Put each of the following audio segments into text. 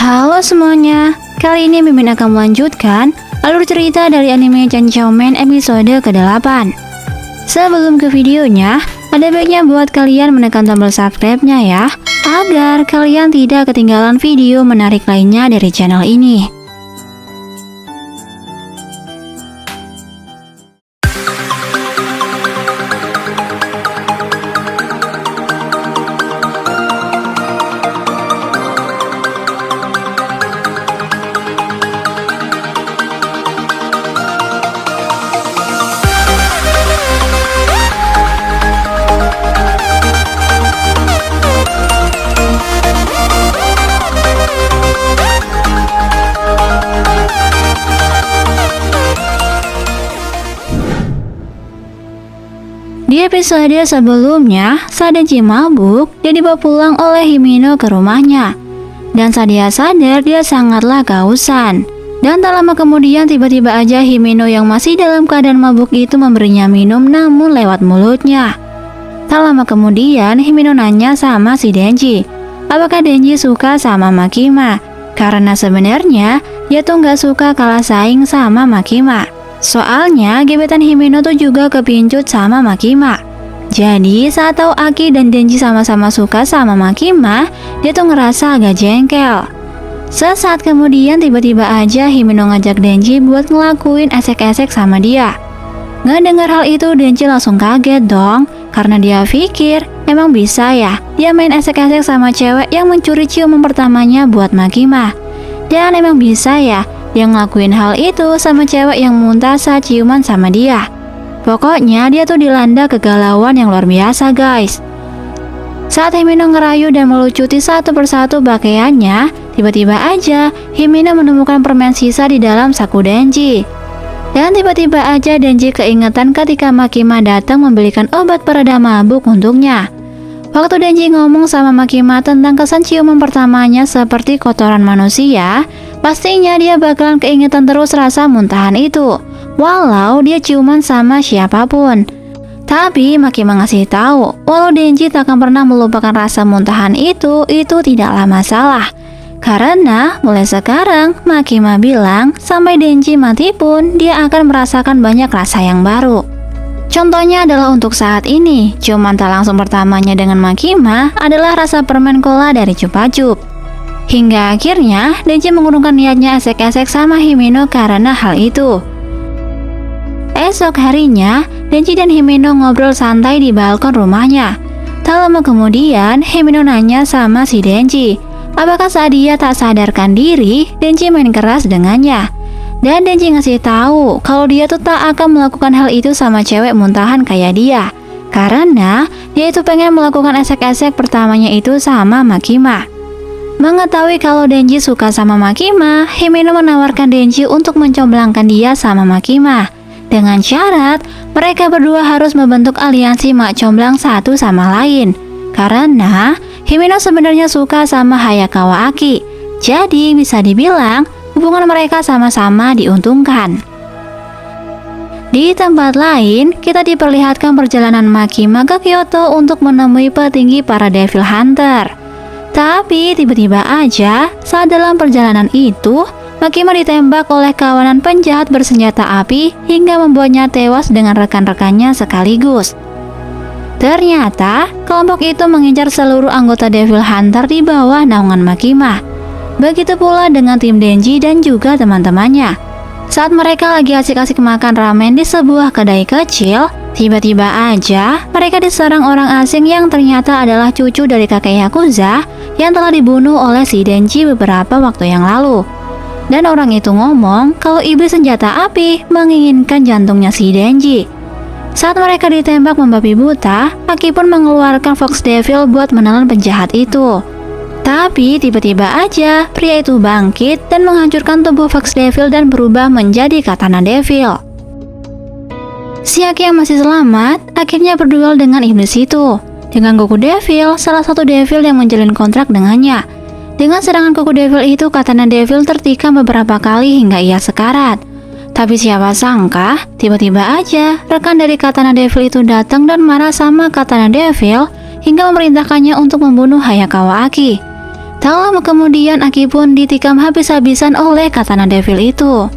Halo semuanya, kali ini Mimin akan melanjutkan alur cerita dari anime Chainsaw Man episode ke-8. Sebelum ke videonya, ada baiknya buat kalian menekan tombol subscribe-nya ya, agar kalian tidak ketinggalan video menarik lainnya dari channel ini. Di episode sebelumnya, saat Denji mabuk, dia dibawa pulang oleh Himeno ke rumahnya. Dan saat dia sadar, dia sangatlah kehausan. Dan tak lama kemudian tiba-tiba aja Himeno yang masih dalam keadaan mabuk itu memberinya minum namun lewat mulutnya. Tak lama kemudian, Himeno nanya sama si Denji, apakah Denji suka sama Makima? Karena sebenarnya, dia tuh gak suka kalah saing sama Makima. Soalnya gebetan Himeno tuh juga kepincut sama Makima. Jadi saat tahu Aki dan Denji sama-sama suka sama Makima, dia tuh ngerasa agak jengkel. Sesaat kemudian tiba-tiba aja Himeno ngajak Denji buat ngelakuin esek-esek sama dia. Ngedengar hal itu Denji langsung kaget dong, karena dia pikir emang bisa ya dia main esek-esek sama cewek yang mencuri ciuman pertamanya buat Makima. Dan emang bisa ya dia ngelakuin hal itu sama cewek yang muntah saat ciuman sama dia. Pokoknya dia tuh dilanda kegalauan yang luar biasa guys. Saat Himeno ngerayu dan melucuti satu persatu pakaiannya, tiba-tiba aja Himeno menemukan permen sisa di dalam saku Denji. Dan tiba-tiba aja Denji keingetan ketika Makima datang membelikan obat pereda mabuk untuknya. Waktu Denji ngomong sama Makima tentang kesan ciuman pertamanya seperti kotoran manusia, pastinya dia bakalan keingetan terus rasa muntahan itu, walau dia ciuman sama siapapun. Tapi Makima ngasih tahu, walau Denji tak akan pernah melupakan rasa muntahan itu tidaklah masalah. Karena mulai sekarang Makima bilang sampai Denji mati pun dia akan merasakan banyak rasa yang baru. Contohnya adalah untuk saat ini, ciuman tak langsung pertamanya dengan Makima adalah rasa permen cola dari Chupa Chups. Hingga akhirnya Denji mengurungkan niatnya esek-esek sama Himeno karena hal itu. Esok harinya, Denji dan Himeno ngobrol santai di balkon rumahnya. Tak lama kemudian, Himeno nanya sama si Denji, apakah saat dia tak sadarkan diri, Denji main keras dengannya. Dan Denji ngasih tahu kalau dia tuh tak akan melakukan hal itu sama cewek muntahan kayak dia, karena dia itu pengen melakukan esek-esek pertamanya itu sama Makima. Mengetahui kalau Denji suka sama Makima, Himeno menawarkan Denji untuk mencomblangkan dia sama Makima. Dengan syarat, mereka berdua harus membentuk aliansi mak comblang satu sama lain. Karena Himeno sebenarnya suka sama Hayakawa Aki. Jadi bisa dibilang hubungan mereka sama-sama diuntungkan. Di tempat lain, kita diperlihatkan perjalanan Makima ke Kyoto untuk menemui petinggi para Devil Hunter. Tapi tiba-tiba aja saat dalam perjalanan itu, Makima ditembak oleh kawanan penjahat bersenjata api hingga membuatnya tewas dengan rekan-rekannya sekaligus. Ternyata kelompok itu mengincar seluruh anggota Devil Hunter di bawah naungan Makima. Begitu pula dengan tim Denji dan juga teman-temannya. Saat mereka lagi asik-asik makan ramen di sebuah kedai kecil, tiba-tiba aja mereka diserang orang asing yang ternyata adalah cucu dari kakek Yakuza yang telah dibunuh oleh si Denji beberapa waktu yang lalu. Dan orang itu ngomong kalau iblis senjata api menginginkan jantungnya si Denji. Saat mereka ditembak membabi buta, Aki pun mengeluarkan Fox Devil buat menelan penjahat itu. Tapi tiba-tiba aja pria itu bangkit dan menghancurkan tubuh Fox Devil dan berubah menjadi Katana Devil. Si Aki yang masih selamat akhirnya berduel dengan iblis itu. Dengan Goku Devil, salah satu Devil yang menjalin kontrak dengannya. Dengan serangan Goku Devil itu, Katana Devil tertikam beberapa kali hingga ia sekarat. Tapi siapa sangka, tiba-tiba aja rekan dari Katana Devil itu datang dan marah sama Katana Devil hingga memerintahkannya untuk membunuh Hayakawa Aki. Tak lama kemudian Aki pun ditikam habis-habisan oleh katana devil itu.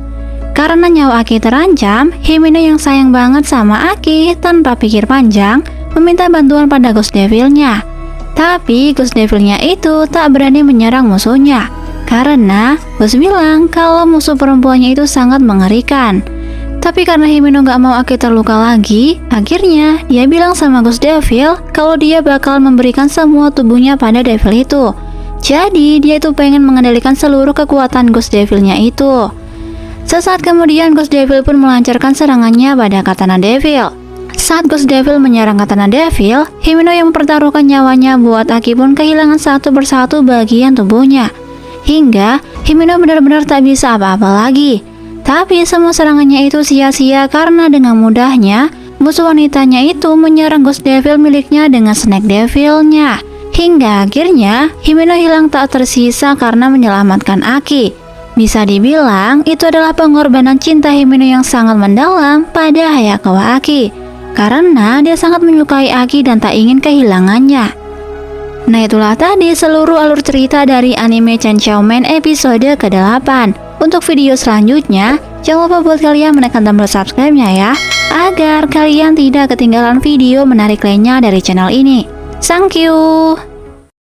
Karena nyawa Aki terancam, Himeno yang sayang banget sama Aki tanpa pikir panjang meminta bantuan pada Ghost Devilnya. Tapi Ghost Devilnya itu tak berani menyerang musuhnya karena Ghost bilang kalau musuh perempuannya itu sangat mengerikan. Tapi karena Himeno gak mau Aki terluka lagi, akhirnya dia bilang sama Ghost Devil kalau dia bakal memberikan semua tubuhnya pada Devil itu. Jadi dia itu pengen mengendalikan seluruh kekuatan Ghost Devilnya itu. Sesaat kemudian Ghost Devil pun melancarkan serangannya pada katana Devil. Saat Ghost Devil menyerang katana Devil, Himeno yang mempertaruhkan nyawanya buat Aki pun kehilangan satu persatu bagian tubuhnya. Hingga Himeno benar-benar tak bisa apa-apa lagi. Tapi semua serangannya itu sia-sia karena dengan mudahnya musuh wanitanya itu menyerang Ghost Devil miliknya dengan Snake Devilnya. Hingga akhirnya Himeno hilang tak tersisa karena menyelamatkan Aki. Bisa dibilang itu adalah pengorbanan cinta Himeno yang sangat mendalam pada Hayakawa Aki. Karena dia sangat menyukai Aki dan tak ingin kehilangannya. Nah itulah tadi seluruh alur cerita dari anime Chainsaw Man episode ke-8. Untuk video selanjutnya, jangan lupa buat kalian menekan tombol subscribe-nya ya, agar kalian tidak ketinggalan video menarik lainnya dari channel ini. Thank you!